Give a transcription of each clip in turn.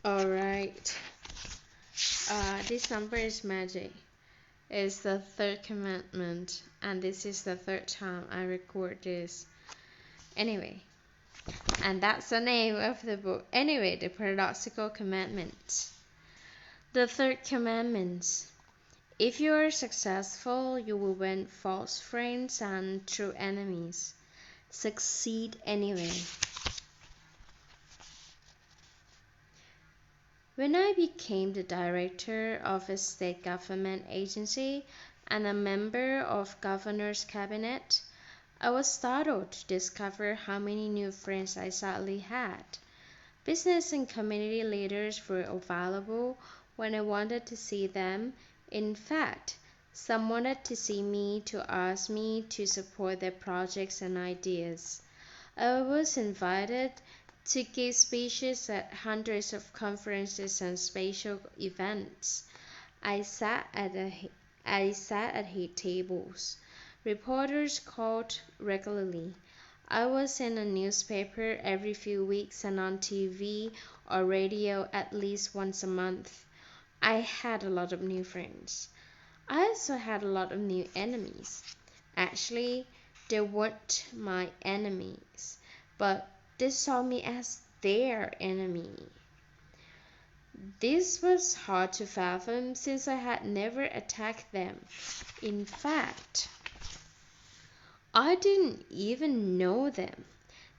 Alright. This number is magic. It's the third commandment, and this is the third time I record this. Anyway, and that's the name of the book. Anyway, the Paradoxical Commandment. The third commandment. If you are successful, you will win false friends and true enemies. Succeed anyway. When I became the director of a state government agency and a member of governor's cabinet, I was startled to discover how many new friends I suddenly had. Business and community leaders were available when I wanted to see them. In fact, some wanted to see me to ask me to support their projects and ideas. I was invited to give speeches at hundreds of conferences and special events. I sat at head tables. Reporters called regularly. I was in a newspaper every few weeks and on TV or radio at least once a month. I had a lot of new friends. I also had a lot of new enemies. Actually, they weren't my enemies, but they saw me as their enemy. This was hard to fathom since I had never attacked them. In fact, I didn't even know them.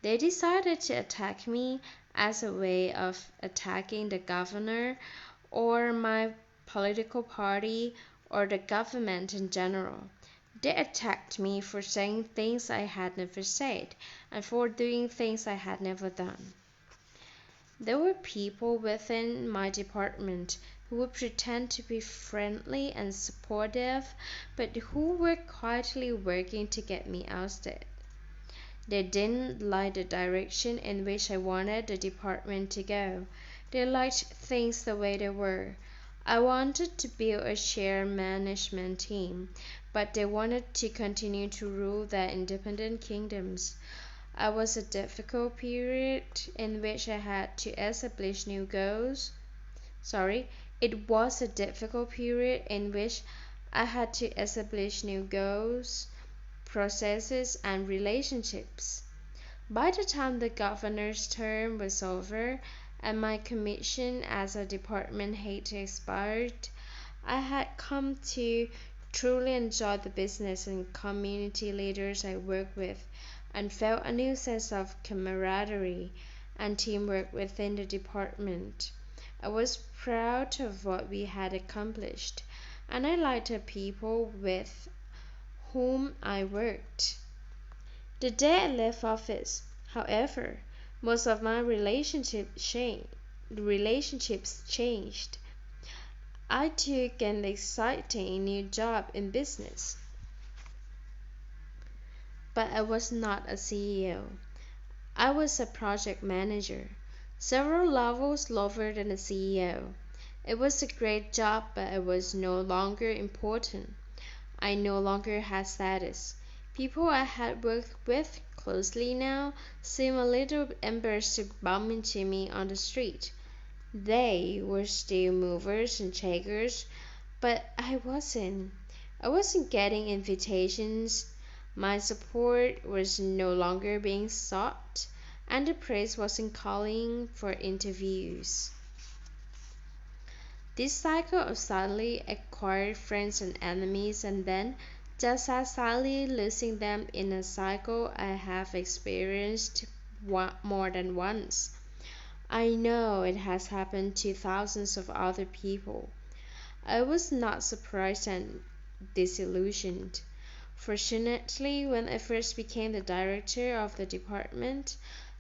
They decided to attack me as a way of attacking the governor or my political party or the government in general. They attacked me for saying things I had never said and for doing things I had never done. There were people within my department who would pretend to be friendly and supportive, but who were quietly working to get me ousted. They didn't like the direction in which I wanted the department to go. They liked things the way they were. I wanted to build a shared management team, but they wanted to continue to rule their independent kingdoms. It was a difficult period in which I had to establish new goals. It was a difficult period in which I had to establish new goals, processes, and relationships. By the time the governor's term was over and my commission as a department head expired, I had come to truly enjoy the business and community leaders I worked with and felt a new sense of camaraderie and teamwork within the department. I was proud of what we had accomplished, and I liked the people with whom I worked. The day I left office, however, most of my relationships changed. I took an exciting new job in business, but I was not a CEO. I was a project manager, several levels lower than a CEO. It was a great job, but it was no longer important. I no longer had status. People I had worked with closely now seemed a little embarrassed to bump into me on the street. They were still movers and shakers, but I wasn't. I wasn't getting invitations. My support was no longer being sought, and the press wasn't calling for interviews. This cycle of suddenly acquired friends and enemies and then just as suddenly losing them in a cycle I have experienced more than once. I know it has happened to thousands of other people. I was not surprised and disillusioned. Fortunately, when I first became the director of the department,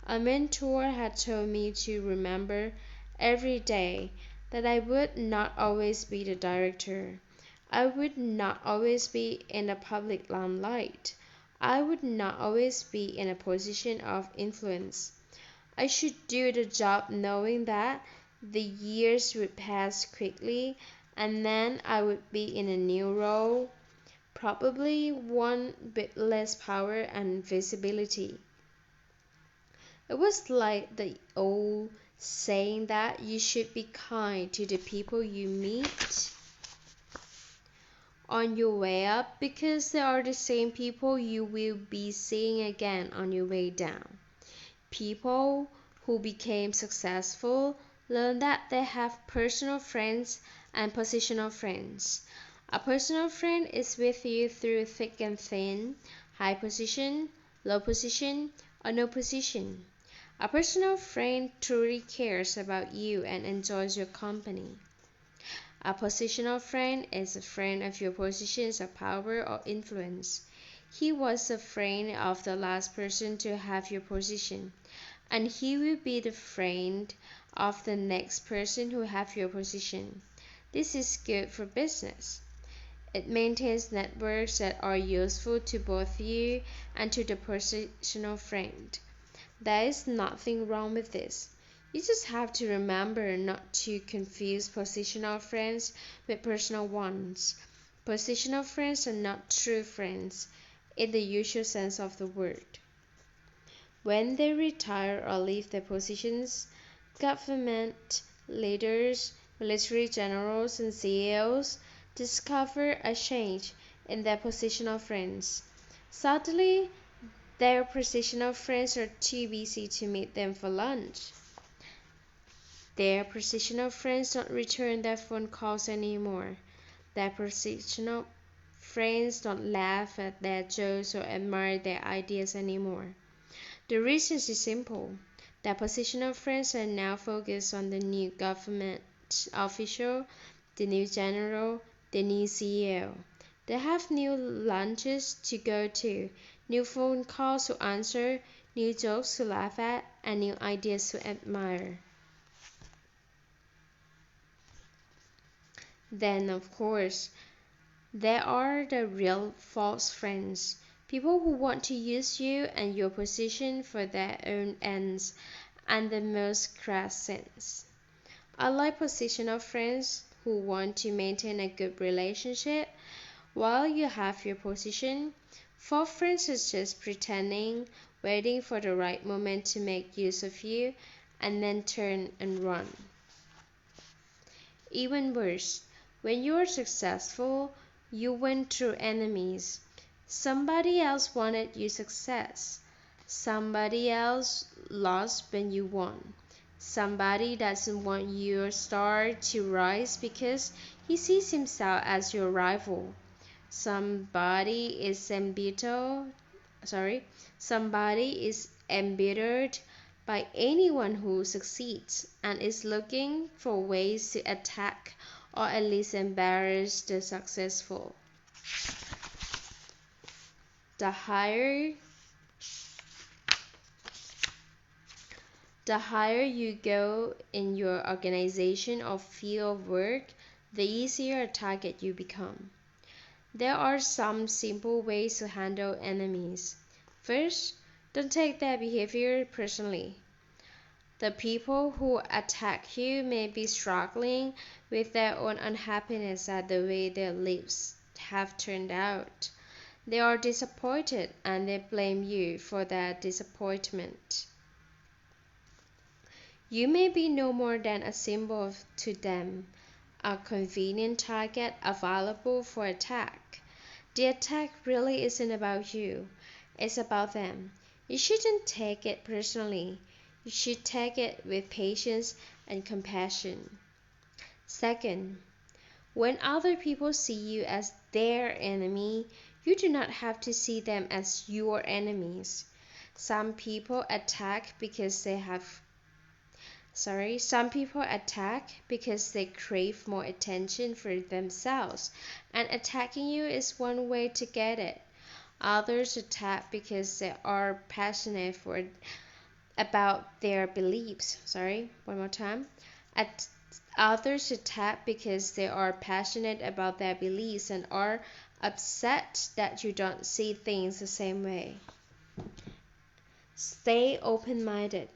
a mentor had told me to remember every day that I would not always be the director. I would not always be in the public limelight. I would not always be in a position of influence. I should do the job knowing that the years would pass quickly and then I would be in a new role, probably one with less power and visibility. It was like the old saying that you should be kind to the people you meet on your way up because they are the same people you will be seeing again on your way down. People who became successful learn that they have personal friends and positional friends. A personal friend is with you through thick and thin, high position, low position, or no position. A personal friend truly cares about you and enjoys your company. A positional friend is a friend of your positions of power or influence. He was a friend of the last person to have your position, and he will be the friend of the next person who have your position. This is good for business. It maintains networks that are useful to both you and to the positional friend. There is nothing wrong with this. You just have to remember not to confuse positional friends with personal ones. Positional friends are not true friends in the usual sense of the word. When they retire or leave their positions, government leaders, military generals, and CEOs discover a change in their positional friends. Suddenly, their positional friends are too busy to meet them for lunch. Their positional friends don't return their phone calls anymore. Their positional friends don't laugh at their jokes or admire their ideas anymore. The reason is simple. Their positional friends are now focused on the new government official, the new general, the new CEO. They have new lunches to go to, new phone calls to answer, new jokes to laugh at, and new ideas to admire. Then, of course, there are the real false friends, people who want to use you and your position for their own ends and the most crass sense. Unlike positional friends who want to maintain a good relationship while you have your position, false friends are just pretending, waiting for the right moment to make use of you, and then turn and run. Even worse, when you are successful, you win through enemies. Somebody else wanted your success. Somebody else lost when you won. Somebody doesn't want your star to rise because he sees himself as your rival. Somebody is embittered by anyone who succeeds and is looking for ways to attack or at least embarrass the successful. The higher you go in your organization or field of work, the easier a target you become. There are some simple ways to handle enemies. First, don't take their behavior personally. The people who attack you may be struggling with their own unhappiness at the way their lives have turned out. They are disappointed and they blame you for their disappointment. You may be no more than a symbol to them, a convenient target available for attack. The attack really isn't about you, it's about them. You shouldn't take it personally. You should take it with patience and compassion. Second, when other people see you as their enemy, you do not have to see them as your enemies. Some people attack because they crave more attention for themselves, and attacking you is one way to get it. Others attack because they are passionate about their beliefs. One more time. Others attack because they are passionate about their beliefs and are upset that you don't see things the same way. Stay open-minded.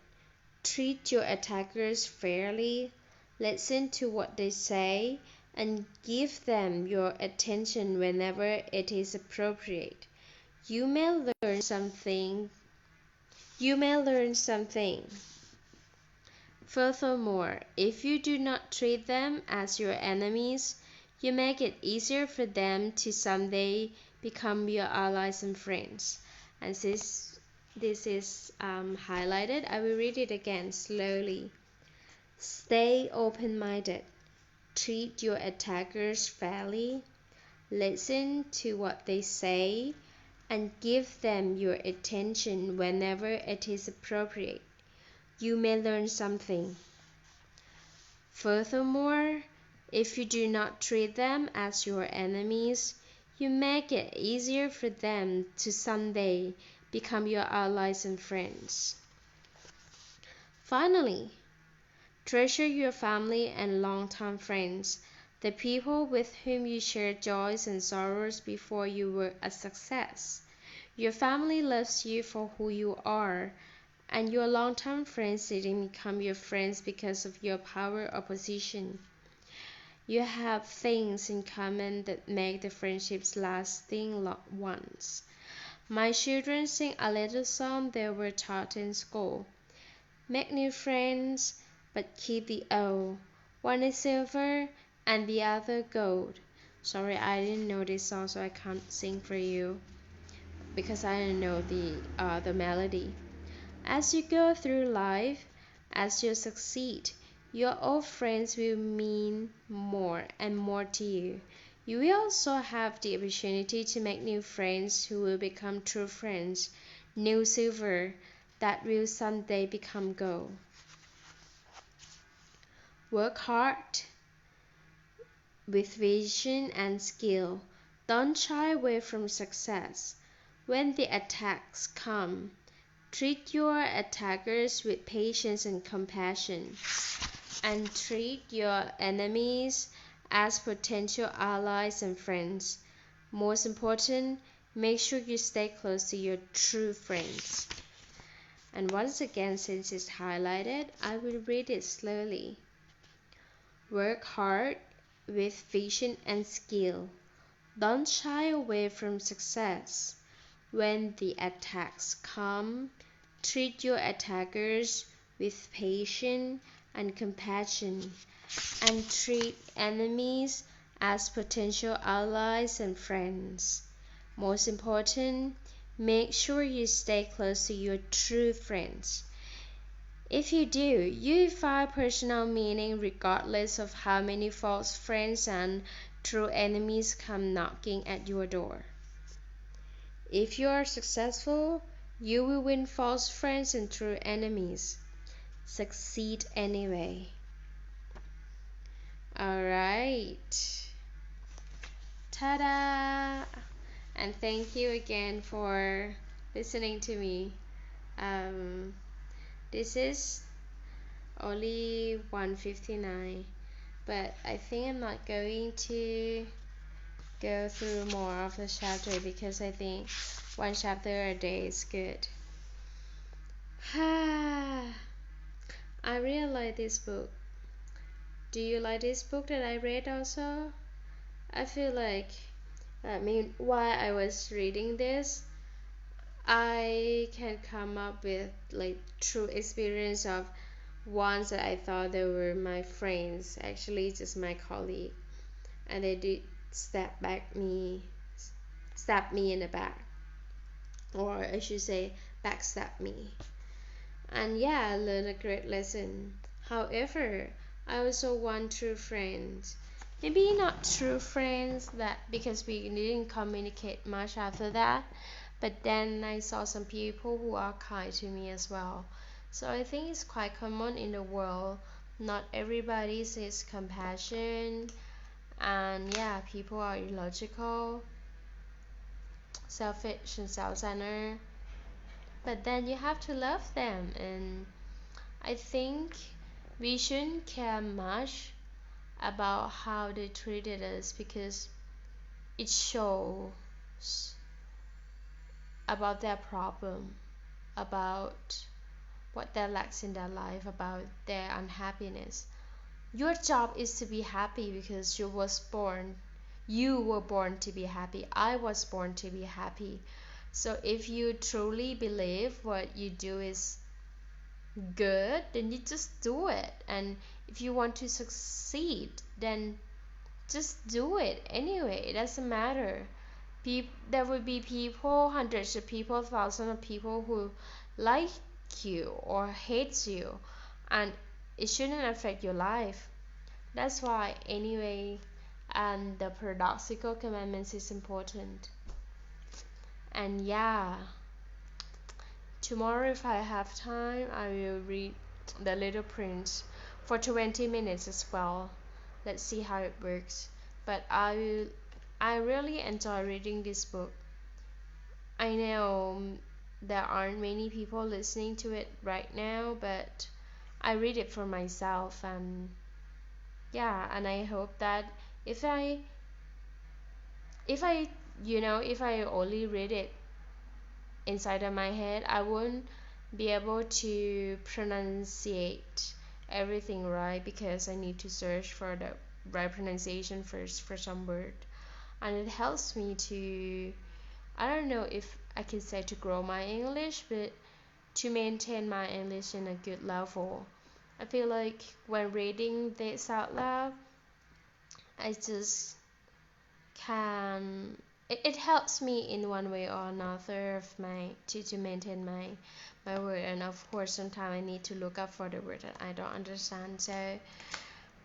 Treat your attackers fairly. Listen to what they say and give them your attention whenever it is appropriate. You may learn something Furthermore, if you do not treat them as your enemies, you make it easier for them to someday become your allies and friends. And since this is highlighted, I will read it again slowly. Stay open-minded. Treat your attackers fairly. Listen to what they say and give them your attention whenever it is appropriate. You may learn something. Furthermore, if you do not treat them as your enemies, you make it easier for them to someday become your allies and friends. Finally, treasure your family and longtime friends, the people with whom you shared joys and sorrows before you were a success. Your family loves you for who you are, and your longtime friends didn't become your friends because of your power or position. You have things in common that make the friendships lasting ones. My children sing a little song they were taught in school. Make new friends, but keep the old. One is silver and the other gold. Sorry, I didn't know this song, so I can't sing for you because I didn't know the melody. As you go through life, as you succeed, your old friends will mean more and more to you. You will also have the opportunity to make new friends who will become true friends, new silver that will someday become gold. Work hard with vision and skill. Don't shy away from success. When the attacks come, treat your attackers with patience and compassion, and treat your enemies as potential allies and friends. Most important, make sure you stay close to your true friends. And once again, since it's highlighted, I will read it slowly. Work hard with vision and skill. Don't shy away from success. When the attacks come, treat your attackers with patience and compassion, and treat enemies as potential allies and friends. Most important, make sure you stay close to your true friends. If you do, you find personal meaning regardless of how many false friends and true enemies come knocking at your door. If you are successful, you will win false friends and true enemies. Succeed anyway. Alright. Ta-da! And thank you again for listening to me. This is only 1:59, but I think I'm not going to go through more of the chapter because I think one chapter a day is good. I really like this book. Do you like this book that I read also? I feel like, while I was reading this, I can come up with like true experience of ones that I thought they were my friends, actually just my colleague, and they did stab me in the back, or I should say backstab me. And yeah, I learned a great lesson. However, I also want true friends. Maybe not true friends that because we didn't communicate much after that, but then I saw some people who are kind to me as well. So I think it's quite common in the world. Not everybody sees compassion, and yeah, people are illogical, selfish, and self-centered. But then you have to love them, and I think we shouldn't care much about how they treated us because it shows about their problem, about what they lack in their life, about their unhappiness. Your job is to be happy because you were born to be happy. I was born to be happy. So if you truly believe what you do is good, then you just do it. And if you want to succeed, then just do it anyway. It doesn't matter. There will be people, hundreds of people, thousands of people who like you or hates you, and it shouldn't affect your life. That's why anyway, and the paradoxical commandments is important. And yeah, tomorrow if I have time, I will read The Little Prince for 20 minutes as well. Let's see how it works. But I really enjoy reading this book. I know there aren't many people listening to it right now, but I read it for myself, and yeah, and I hope that if I if I if I only read it inside of my head, I won't be able to pronunciate everything right, because I need to search for the right pronunciation first for some word. And it helps me to, I don't know if I can say to grow my English, but to maintain my English in a good level. I feel like when reading this out loud, I just can, it helps me in one way or another of my to maintain my word. And of course sometimes I need to look up for the word that I don't understand. So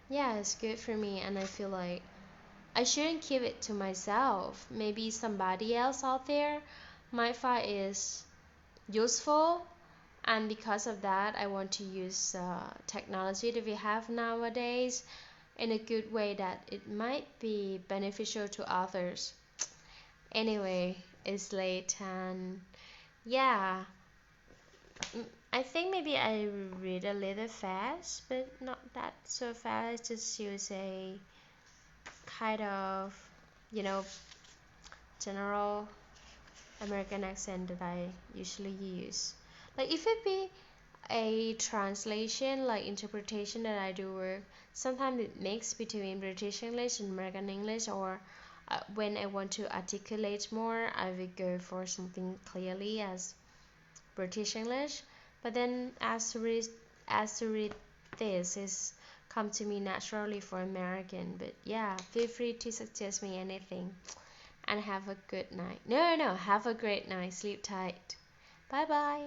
yeah, it's good for me, and I feel like I shouldn't keep it to myself. Maybe somebody else out there might find is useful, and because of that I want to use technology that we have nowadays in a good way that it might be beneficial to others. Anyway, it's late, and yeah, I think maybe I read a little fast, but not that so fast. Just use a kind of, you know, general American accent that I usually use. Like if it be a translation, like interpretation that I do work, sometimes it mix between British English and American English, or when I want to articulate more, I will go for something clearly as British English. But then as to read this is come to me naturally for American. But yeah, feel free to suggest me anything. And have a good night. No, have a great night. Sleep tight. Bye bye.